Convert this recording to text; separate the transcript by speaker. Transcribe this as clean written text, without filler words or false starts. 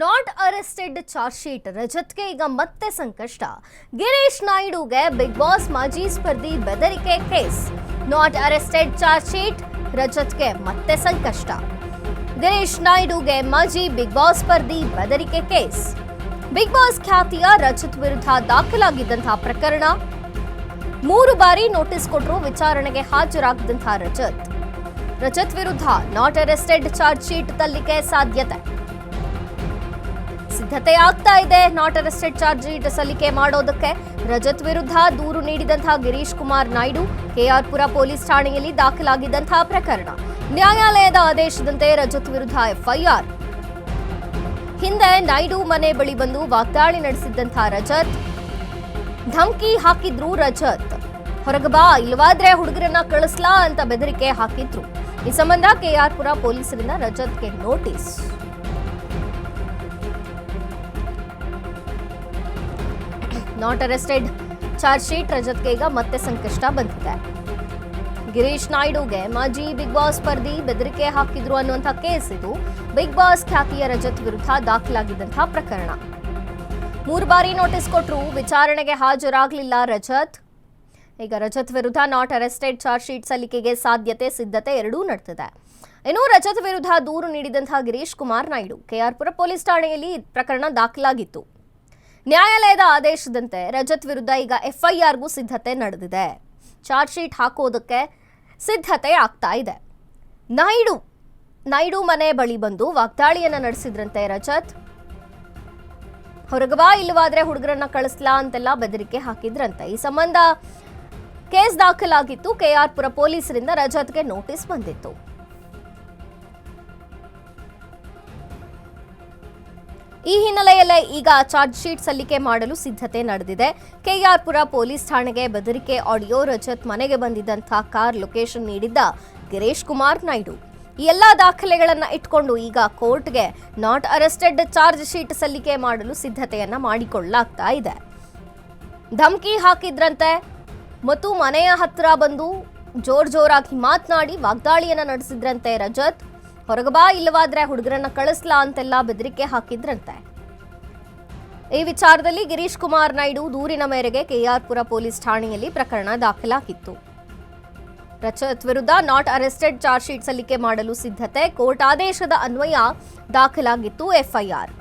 Speaker 1: Not arrested charge sheet ರಜತ್ಗೆ ಈಗ ಮತ್ತೆ ಸಂಕಷ್ಟ. ಗಿರೀಶ್ ನಾಯ್ಡುಗೆ ಬಿಗ್ ಬಾಸ್ ಮಾಜಿ ಸ್ಪರ್ಧಿ ಬೆದರಿಕೆ case. Not arrested charge sheet ರಜತ್ಗೆ ಮತ್ತೆ ಸಂಕಷ್ಟ. ಗಿರೀಶ್ ನಾಯ್ಡುಗೆ ಮಾಜಿ ಬಿಗ್ ಬಾಸ್ ಸ್ಪರ್ಧಿ ಬೆದರಿಕೆ ಕೇಸ್. ಬಿಗ್ ಬಾಸ್ ಖ್ಯಾತಿಯ ರಜತ್ ವಿರುದ್ಧ ದಾಖಲಾಗಿದ್ದಂತಹ ಪ್ರಕರಣ. 3 ಬಾರಿ ನೋಟಿಸ್ ಕೊಟ್ಟರು ವಿಚಾರಣೆಗೆ ಹಾಜರಾಗದಂತಹ ರಜತ್ ವಿರುದ್ಧ ನಾಟ್ ಅರೆಸ್ಟೆಡ್ ಚಾರ್ಜ್ ಶೀಟ್ ತಲ್ಲಿಕೆ ಸಾಧ್ಯತೆ. ಸಿದ್ಧತೆ ಆಗ್ತಾ ಇದೆ ನಾಟ್ ಅರೆಸ್ಟೆಡ್ ಚಾರ್ಜ್ ಶೀಟ್ ಸಲ್ಲಿಕೆ ಮಾಡೋದಕ್ಕೆ. ರಜತ್ ವಿರುದ್ಧ ದೂರು ನೀಡಿದಂತಹ ಗಿರೀಶ್ ಕುಮಾರ್ ನಾಯ್ಡು ಕೆಆರ್ಪುರ ಪೊಲೀಸ್ ಠಾಣೆಯಲ್ಲಿ ದಾಖಲಾಗಿದ್ದಂತಹ ಪ್ರಕರಣ. ನ್ಯಾಯಾಲಯದ ಆದೇಶದಂತೆ ರಜತ್ ವಿರುದ್ಧ ಎಫ್ಐಆರ್. ಹಿಂದೆ ನಾಯ್ಡು ಮನೆ ಬಳಿ ಬಂದು ವಾಗ್ದಾಳಿ ನಡೆಸಿದ್ದಂತಹ ರಜತ್ ಧಮಕಿ ಹಾಕಿದ್ರು. ರಜತ್ ಹೊರಗೆ ಬಾ, ಇಲ್ಲವಾದ್ರೆ ಹುಡುಗರನ್ನ ಕಳಿಸ್ಲಾ ಅಂತ ಬೆದರಿಕೆ ಹಾಕಿದ್ರು. ಈ ಸಂಬಂಧ ಕೆಆರ್ಪುರ ಪೊಲೀಸರಿಂದ ರಜತ್ಗೆ notice. Not arrested charge sheet ರಜತ್ಗೆ ಈಗ ಮತ್ತೆ ಸಂಕಷ್ಟ ಬಂದಿದೆ. ಗಿರೀಶ್ ನಾಯ್ಡುಗೆ ಮಾಜಿ ಬಿಗ್ ಬಾಸ್ ಸ್ಪರ್ಧಿ ಬೆದರಿಕೆ ಹಾಕಿದ್ರು ಅನ್ನುವಂಥ ಕೇಸ್ ಇದು. ಬಿಗ್ ಬಾಸ್ ಖ್ಯಾತಿಯ ರಜತ್ ವಿರುದ್ಧ ದಾಖಲಾಗಿದ್ದಂತಹ ಪ್ರಕರಣ. 3 ಬಾರಿ ನೋಟಿಸ್ ಕೊಟ್ಟರು ವಿಚಾರಣೆಗೆ ಹಾಜರಾಗಲಿಲ್ಲ ರಜತ್. ಈಗ ರಜತ್ ವಿರುದ್ಧ ನಾಟ್ ಅರೆಸ್ಟೆಡ್ ಚಾರ್ಜ್ ಶೀಟ್ ಸಲ್ಲಿಕೆಗೆ ಸಾಧ್ಯತೆ ಸಿದ್ಧತೆ ಎರಡೂ ನಡೆದಿದೆ. ಇನ್ನು ರಜತ್ ವಿರುದ್ಧ ದೂರು ನೀಡಿದಂತಹ ಗಿರೀಶ್ ಕುಮಾರ್ ನಾಯ್ಡು ಕೆಆರ್ಪುರ ಪೊಲೀಸ್ ಠಾಣೆಯಲ್ಲಿ ಪ್ರಕರಣ ದಾಖಲಾಗಿತ್ತು. ನ್ಯಾಯಾಲಯದ ಆದೇಶದಂತೆ ರಜತ್ ವಿರುದ್ಧ ಈಗ ಎಫ್ಐಆರ್ಗೂ ಸಿದ್ಧತೆ ನಡೆದಿದೆ. ಚಾರ್ಜ್ ಶೀಟ್ ಹಾಕೋದಕ್ಕೆ ಸಿದ್ಧತೆ ಆಗ್ತಾ ಇದೆ. ನಾಯ್ಡು ಮನೆ ಬಳಿ ಬಂದು ವಾಗ್ದಾಳಿಯನ್ನ ನಡೆಸಿದ್ರಂತೆ ರಜತ್. ಹೊರಗೆ ಬಾ, ಇಲ್ಲವಾದ್ರೆ ಹುಡುಗರನ್ನ ಕಳಿಸ್ಲಾ ಅಂತೆಲ್ಲ ಬೆದರಿಕೆ ಹಾಕಿದ್ರಂತೆ. ಈ ಸಂಬಂಧ ಕೇಸ್ ದಾಖಲಾಗಿತ್ತು. ಕೆಆರ್ಪುರ ಪೊಲೀಸರಿಂದ ರಜತ್ಗೆ ನೋಟಿಸ್ ಬಂದಿತ್ತು. ಈ ಹಿನ್ನೆಲೆಯಲ್ಲೇ ಈಗ ಚಾರ್ಜ್ ಶೀಟ್ ಸಲ್ಲಿಕೆ ಮಾಡಲು ಸಿದ್ಧತೆ ನಡೆದಿದೆ. ಕೆಆರ್ಪುರ ಪೊಲೀಸ್ ಠಾಣೆಗೆ ಬೆದರಿಕೆ ಆಡಿಯೋ. ರಜತ್ ಮನೆಗೆ ಬಂದಿದ್ದಂತಹ ಕಾರ್ ಲೊಕೇಶನ್ ನೀಡಿದ್ದ ಗಿರೀಶ್ ಕುಮಾರ್ ನಾಯ್ಡು. ಈ ಎಲ್ಲಾ ದಾಖಲೆಗಳನ್ನ ಇಟ್ಕೊಂಡು ಈಗ ಕೋರ್ಟ್ಗೆ ನಾಟ್ ಅರೆಸ್ಟೆಡ್ ಚಾರ್ಜ್ ಶೀಟ್ ಸಲ್ಲಿಕೆ ಮಾಡಲು ಸಿದ್ಧತೆಯನ್ನ ಮಾಡಿಕೊಳ್ಳಲಾಗ್ತಾ ಇದೆ. ಧಮಕಿ ಹಾಕಿದ್ರಂತೆ ಮತ್ತು ಮನೆಯ ಹತ್ರ ಬಂದು ಜೋರಾಗಿ ಮಾತನಾಡಿ ವಾಗ್ದಾಳಿಯನ್ನ ನಡೆಸಿದ್ರಂತೆ ರಜತ್. ಹೊರಗೆ ಬಾ, ಇಲ್ಲವಾದ್ರೆ ಹುಡುಗರನ್ನ ಕಳಿಸ್ಲಾ ಅಂತೆಲ್ಲ ಬೆದರಿಕೆ ಹಾಕಿದ್ರಂತೆ. ಈ ವಿಚಾರದಲ್ಲಿ ಗಿರೀಶ್ ಕುಮಾರ್ ನಾಯ್ಡು ದೂರಿನ ಮೇರೆಗೆ ಕೆಆರ್ಪುರ ಪೊಲೀಸ್ ಠಾಣೆಯಲ್ಲಿ ಪ್ರಕರಣ ದಾಖಲಾಗಿತ್ತು. ರಜತ್ ವಿರುದ್ಧ ನಾಟ್ ಅರೆಸ್ಟೆಡ್ ಚಾರ್ಜ್ ಶೀಟ್ ಸಲ್ಲಿಕೆ ಮಾಡಲು ಸಿದ್ಧತೆ. ಕೋರ್ಟ್ ಆದೇಶದ ಅನ್ವಯ ದಾಖಲಾಗಿತ್ತು ಎಫ್ಐಆರ್.